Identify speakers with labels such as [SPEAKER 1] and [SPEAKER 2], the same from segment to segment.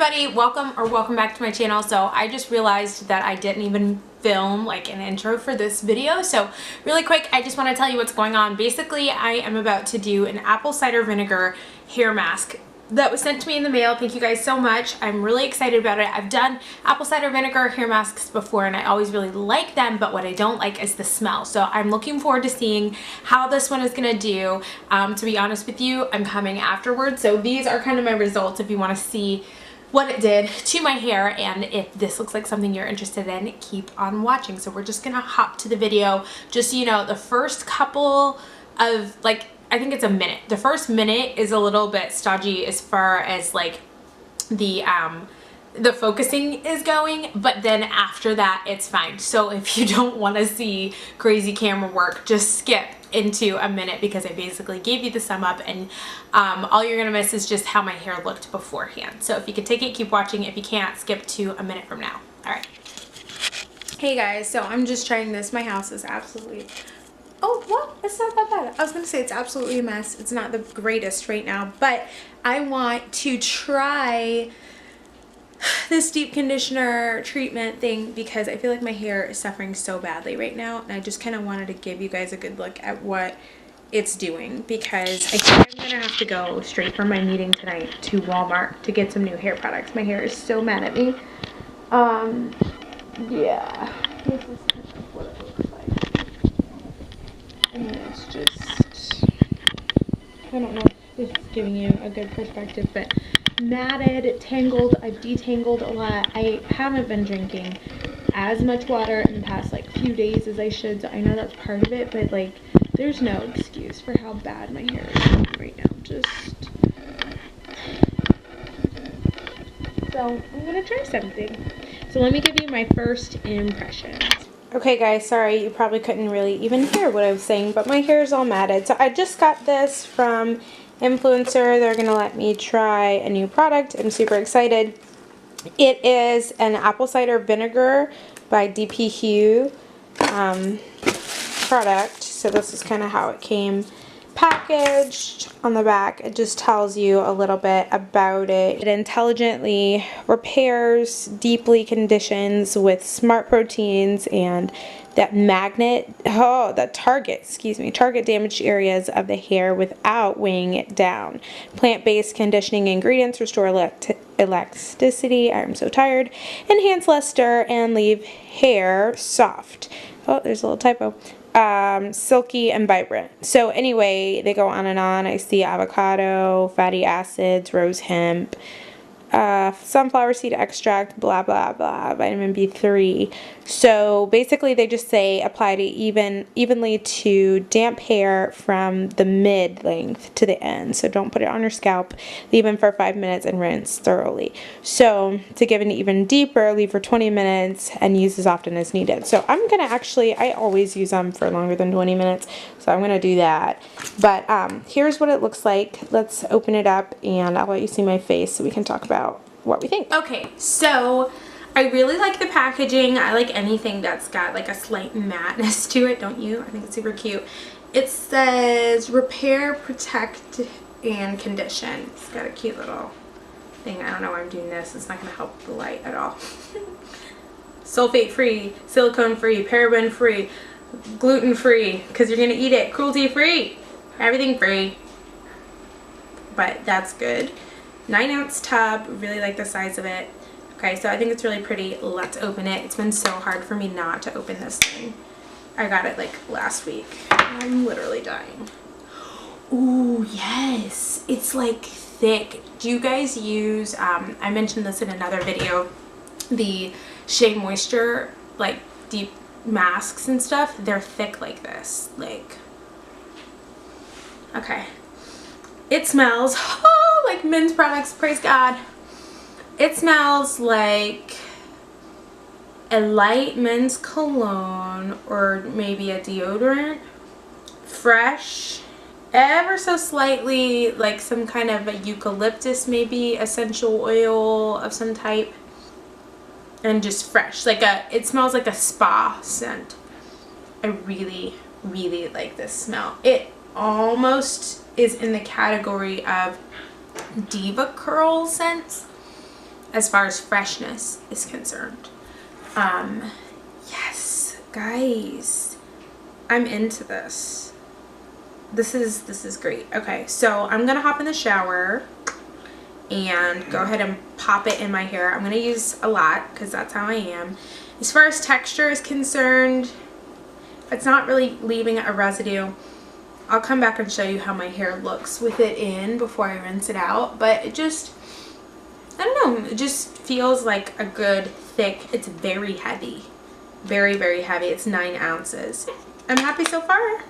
[SPEAKER 1] everybody, welcome back to my channel. So I just realized that I didn't even film like an intro for this video, so really quick I just want to tell you what's going on. Basically, I am about to do an apple cider vinegar hair mask that was sent to me in the mail. Thank you guys so much. I'm really excited about it. I've done apple cider vinegar hair masks before and I always really like them, but what I don't like is the smell. So I'm looking forward to seeing how this one is gonna do. To be honest with you, I'm coming afterwards. So these are kind of my results if you want to see what it did to my hair, and if this looks like something you're interested in, keep on watching. So we're just gonna hop to the video. Just so you know, the first couple of I think it's a minute. The first minute is a little bit stodgy as far as like the focusing is going, but then after that it's fine. So if you don't want to see crazy camera work, just skip into a minute because I basically gave you the sum up, and all you're gonna miss is just how my hair looked beforehand. So if you can take it, keep watching. If you can't, skip to a minute from now. All right. Hey guys, so I'm just trying this. My house is absolutely, oh, well, it's not that bad. I was gonna say it's absolutely a mess. It's not the greatest right now, but I want to try this deep conditioner treatment thing because I feel like my hair is suffering so badly right now, and I just kind of wanted to give you guys a good look at what it's doing, because I think I'm gonna have to go straight from my meeting tonight to Walmart to get some new hair products. My hair is so mad at me. Yeah, this is kind of what it looks like. And it's just, I don't know if this is giving you a good perspective, but matted, tangled. I've detangled a lot. I haven't been drinking as much water in the past like few days as I should, so I know that's part of it, but like there's no excuse for how bad my hair is right now. Just so I'm gonna try something. So let me give you my first impressions. Okay guys, sorry, you probably couldn't really even hear what I was saying, but my hair is all matted. So I just got this from Influencer. They're gonna let me try a new product. I'm super excited. It is an apple cider vinegar by HUE product. So this is kind of how it came packaged. On the back it just tells you a little bit about it. It intelligently repairs, deeply conditions with smart proteins, and that target damaged areas of the hair without weighing it down. Plant-based conditioning ingredients restore elasticity, I'm so tired, enhance luster, and leave hair soft. Oh, there's a little typo. Silky and vibrant. So anyway, they go on and on. I see avocado, fatty acids, rose hemp, sunflower seed extract, blah blah blah, vitamin B3. So basically they just say apply to evenly to damp hair from the mid length to the end. So don't put it on your scalp. Leave them for 5 minutes and rinse thoroughly. So to give an even deeper, leave for 20 minutes and use as often as needed. So I'm gonna I always use them for longer than 20 minutes, so I'm gonna do that. But here's what it looks like. Let's open it up and I'll let you see my face so we can talk about what we think. Okay, so I really like the packaging. I like anything that's got like a slight matteness to it, don't you? I think it's super cute. It says repair, protect, and condition. It's got a cute little thing. I don't know why I'm doing this. It's not going to help the light at all. Sulfate free, silicone free, paraben free, gluten free, because you're going to eat it. Cruelty free. Everything free. But that's good. 9-ounce tub. Really like the size of it. Okay, so I think it's really pretty. Let's open it. It's been so hard for me not to open this thing. I got it like last week. I'm literally dying. Ooh, yes. It's like thick. Do you guys use, I mentioned this in another video, the Shea Moisture like deep masks and stuff? They're thick like this. Like, okay. It smells, oh, like men's products, praise God. It smells like a light men's cologne or maybe a deodorant. Fresh, ever so slightly like some kind of a eucalyptus, maybe essential oil of some type, and just fresh. It smells like a spa scent. I really, really like this smell. It almost is in the category of Diva Curl scents. as far as freshness is concerned. Yes, guys, I'm into this. This is great. Okay, so I'm gonna hop in the shower and go ahead and pop it in my hair. I'm gonna use a lot because that's how I am. As far as texture is concerned, it's not really leaving a residue. I'll come back and show you how my hair looks with it in before I rinse it out, but it just, I don't know, it just feels like a good thick, it's very heavy. Very, very heavy. It's 9 ounces. I'm happy so far.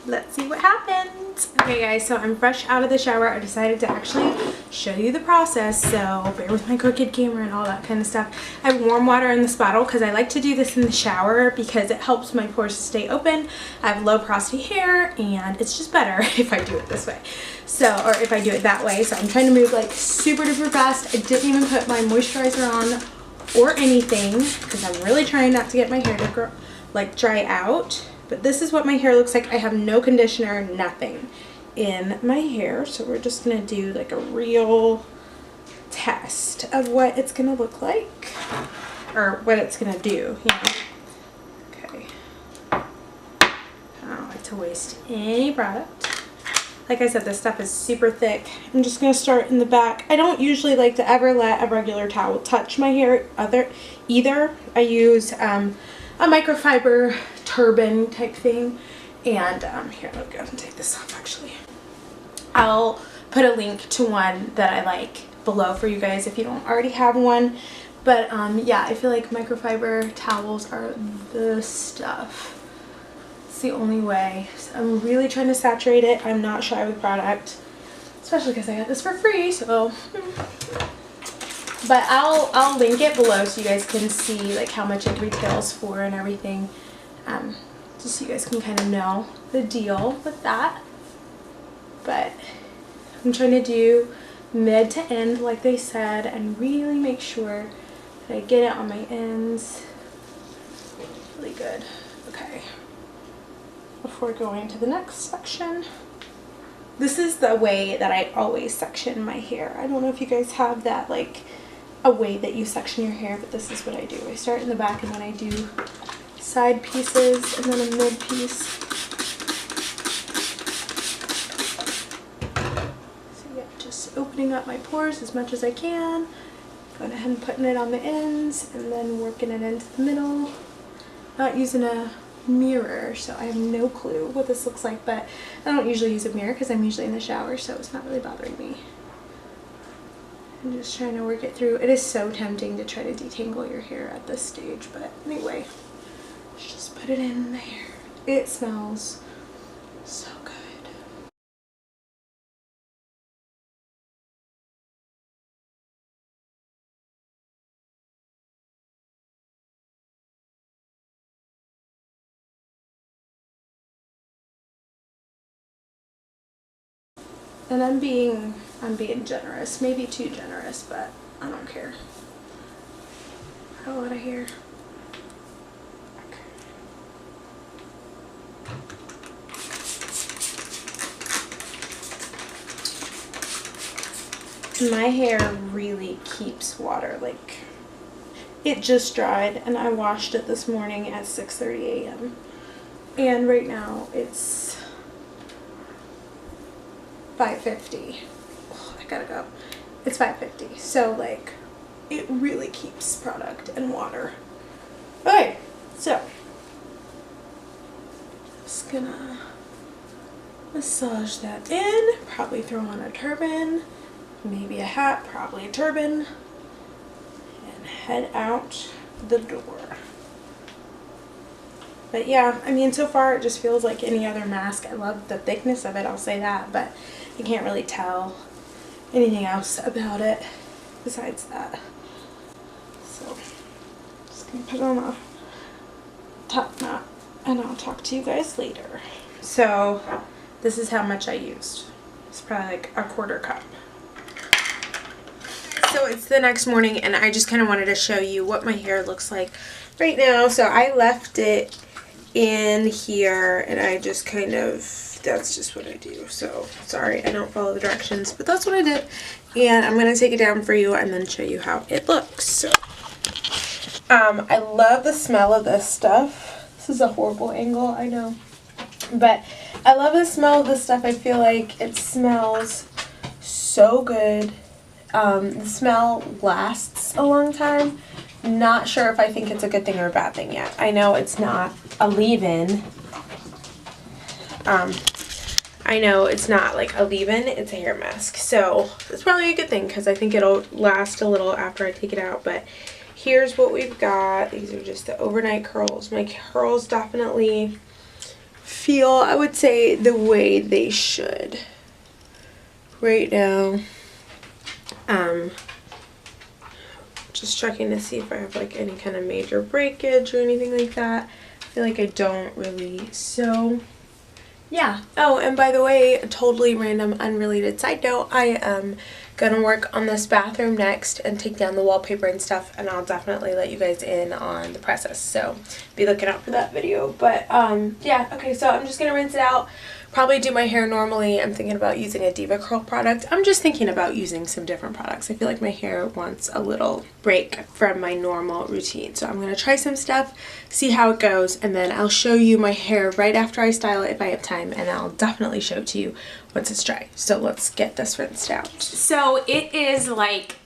[SPEAKER 1] Let's see what happens. Okay guys, so I'm fresh out of the shower. I decided to actually show you the process, so bear with my crooked camera and all that kind of stuff. I have warm water in this bottle because I like to do this in the shower because it helps my pores to stay open. I have low porosity hair and it's just better if I do it this way. So, or if I do it that way. So I'm trying to move like super duper fast. I didn't even put my moisturizer on or anything because I'm really trying not to get my hair to grow, like dry out. But this is what my hair looks like. I have no conditioner, nothing in my hair. So we're just going to do like a real test of what it's going to look like. Or what it's going to do, you know. Okay. I don't like to waste any product. Like I said, this stuff is super thick. I'm just going to start in the back. I don't usually like to ever let a regular towel touch my hair either. I use a microfiber turban type thing, and here, let me go and take this off. Actually, I'll put a link to one that I like below for you guys if you don't already have one. But yeah, I feel like microfiber towels are the stuff. It's the only way. So I'm really trying to saturate it. I'm not shy with product, especially because I got this for free. So but I'll link it below so you guys can see like how much it retails for and everything, just so you guys can kind of know the deal with that. But I'm trying to do mid to end like they said and really make sure that I get it on my ends really good. Okay, before going to the next section, this is the way that I always section my hair. I don't know if you guys have that, like a way that you section your hair, but this is what I do. I start in the back and then I do side pieces and then a mid piece. So yeah, just opening up my pores as much as I can, going ahead and putting it on the ends and then working it into the middle. Not using a mirror, so I have no clue what this looks like, but I don't usually use a mirror because I'm usually in the shower, so it's not really bothering me. I'm just trying to work it through. It is so tempting to try to detangle your hair at this stage, but anyway, let's just put it in the hair. It smells so good. And I'm being generous, maybe too generous, but I don't care. I have a lot of hair. My hair really keeps water. Like, it just dried and I washed it this morning at 6:30 a.m. and right now it's 5:50. Oh, I gotta go. It's 5:50. So like, it really keeps product and water. Okay, so just gonna massage that in. Probably throw on a turban, maybe a hat, probably a turban, and head out the door. But yeah, I mean, so far it just feels like any other mask. I love the thickness of it, I'll say that, but I can't really tell anything else about it besides that. So, just gonna put on a top knot and I'll talk to you guys later. So, this is how much I used. It's probably like a 1/4 cup. So it's the next morning and I just kind of wanted to show you what my hair looks like right now. So I left it in here and I just kind of, that's just what I do. So sorry I don't follow the directions, but that's what I did. and I'm going to take it down for you and then show you how it looks. So, I love the smell of this stuff. This is a horrible angle, I know. But I love the smell of this stuff. I feel like it smells so good. The smell lasts a long time. Not sure if I think it's a good thing or a bad thing yet. I know it's not a leave-in. I know it's not like a leave-in, it's a hair mask. So it's probably a good thing because I think it'll last a little after I take it out. But here's what we've got. These are just the overnight curls. My curls definitely feel, I would say, the way they should right now. Just checking to see if I have like any kind of major breakage or anything like that. I feel like I don't really, so yeah. Oh, and by the way, a totally random unrelated side note, I am gonna work on this bathroom next and take down the wallpaper and stuff, and I'll definitely let you guys in on the process, so be looking out for that video. But yeah, okay, so I'm just gonna rinse it out, probably do my hair normally. I'm thinking about using a Diva Curl product. I'm just thinking about using some different products. I feel like my hair wants a little break from my normal routine, so I'm gonna try some stuff, see how it goes, and then I'll show you my hair right after I style it if I have time, and I'll definitely show it to you once it's dry. So let's get this rinsed out. So it is like,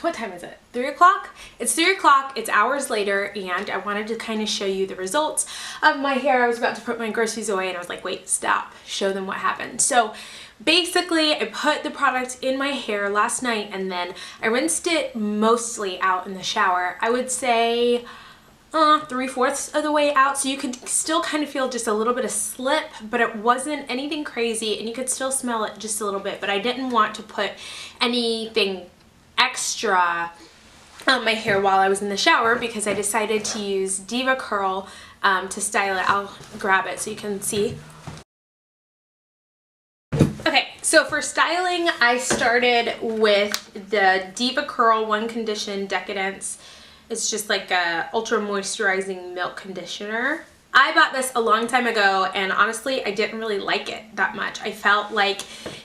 [SPEAKER 1] what time is it? 3 o'clock? It's 3 o'clock, it's hours later, and I wanted to kind of show you the results of my hair. I was about to put my groceries away and I was like, wait, stop, show them what happened. So basically I put the product in my hair last night and then I rinsed it mostly out in the shower. I would say 3/4 of the way out, so you could still kind of feel just a little bit of slip, but it wasn't anything crazy, and you could still smell it just a little bit. But I didn't want to put anything extra on my hair while I was in the shower because I decided to use Diva Curl to style it. I'll grab it so you can see. Okay, so for styling, I started with the Diva Curl One Condition Decadence. It's just like a ultra moisturizing milk conditioner. I bought this a long time ago, and honestly, I didn't really like it that much. I felt like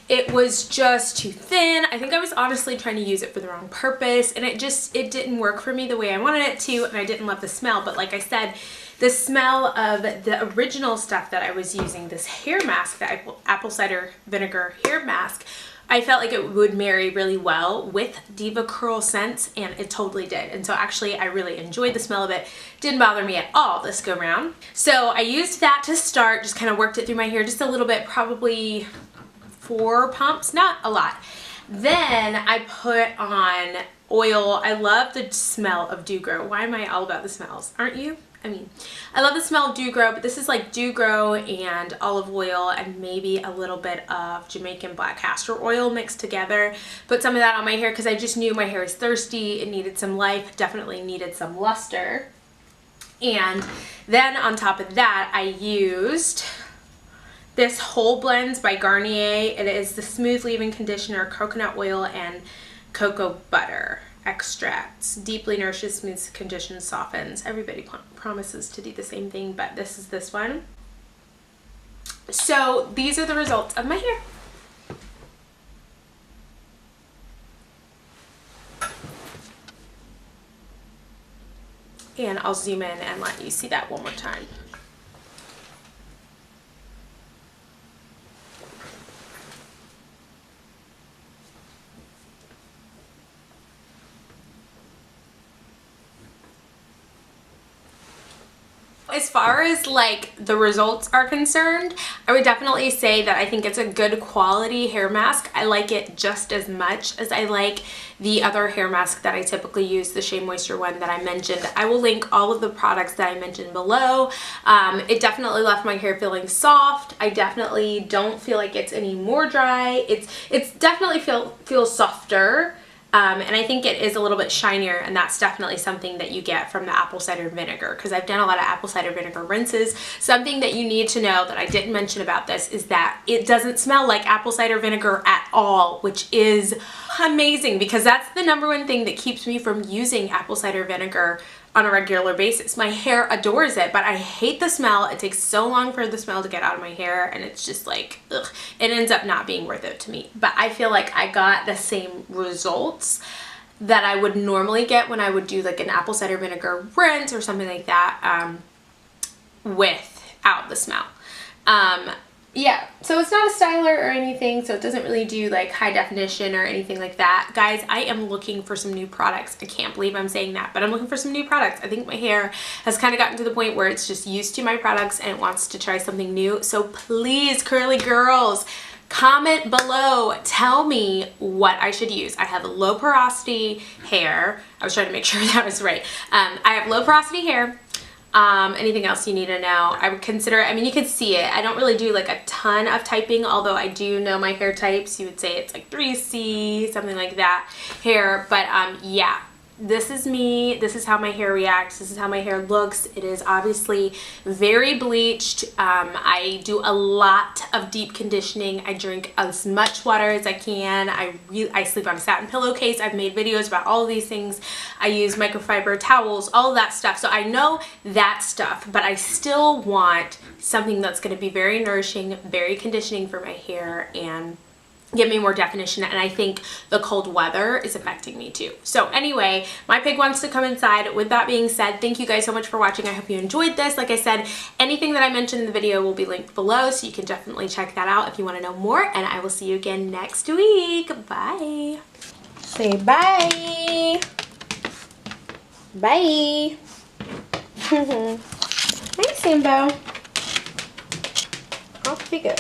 [SPEAKER 1] it was just too thin. I think I was honestly trying to use it for the wrong purpose, and it didn't work for me the way I wanted it to, and I didn't love the smell. But like I said, the smell of the original stuff that I was using, this hair mask, the apple cider vinegar hair mask, I felt like it would marry really well with Diva Curl scents, and it totally did. And so actually I really enjoyed the smell of it. Didn't bother me at all this go round. So I used that to start, just kind of worked it through my hair just a little bit, probably 4 pumps, not a lot. Then I put on oil. I love the smell of Dew Grow. Why am I all about the smells? Aren't you? I mean, I love the smell of Dew Grow, but this is like Dew Grow and olive oil and maybe a little bit of Jamaican black castor oil mixed together. Put some of that on my hair because I just knew my hair was thirsty. It needed some life, definitely needed some luster. And then on top of that, I used this Whole Blends by Garnier. It is the Smooth Leave-In Conditioner, coconut oil, and cocoa butter extracts. Deeply nourishes, smooths, conditions, softens. Everybody promises to do the same thing, but this is this one. So these are the results of my hair. And I'll zoom in and let you see that one more time. As far as like the results are concerned, I would definitely say that I think it's a good quality hair mask. I like it just as much as I like the other hair mask that I typically use, the Shea Moisture one that I mentioned. I will link all of the products that I mentioned below. It definitely left my hair feeling soft. I definitely don't feel like it's any more dry. It's definitely feels softer. And I think it is a little bit shinier, and that's definitely something that you get from the apple cider vinegar, because I've done a lot of apple cider vinegar rinses. Something that you need to know that I didn't mention about this is that it doesn't smell like apple cider vinegar at all, which is amazing, because that's the #1 thing that keeps me from using apple cider vinegar on a regular basis. My hair adores it, but I hate the smell. It takes so long for the smell to get out of my hair, and it's just like, ugh. It ends up not being worth it to me. But I feel like I got the same results that I would normally get when I would do like an apple cider vinegar rinse or something like that, without the smell. Yeah, so it's not a styler or anything, so it doesn't really do like high definition or anything like that. Guys, I am looking for some new products. I can't believe I'm saying that, but I'm looking for some new products. I think my hair has kind of gotten to the point where it's just used to my products and it wants to try something new. So please, curly girls, comment below. Tell me what I should use. I have low porosity hair. I was trying to make sure that was right. I have low porosity hair. Anything else you need to know? I would consider, I mean, you can see it. I don't really do like a ton of typing, although I do know my hair types. You would say it's like 3C, something like that hair. But yeah, this is me. This is how my hair reacts. This is how my hair looks. It is obviously very bleached. I do a lot of deep conditioning. I drink as much water as I can. I sleep on a satin pillowcase. I've made videos about all of these things. I use microfiber towels, all of that stuff. So I know that stuff, but I still want something that's going to be very nourishing, very conditioning for my hair, and give me more definition. And I think the cold weather is affecting me too. So anyway, my pig wants to come inside. With that being said, thank you guys so much for watching. I hope you enjoyed this. Like I said, anything that I mentioned in the video will be linked below, so you can definitely check that out if you want to know more. And I will see you again next week. Bye. Say bye. Bye. Hi, Simbo. Off we go.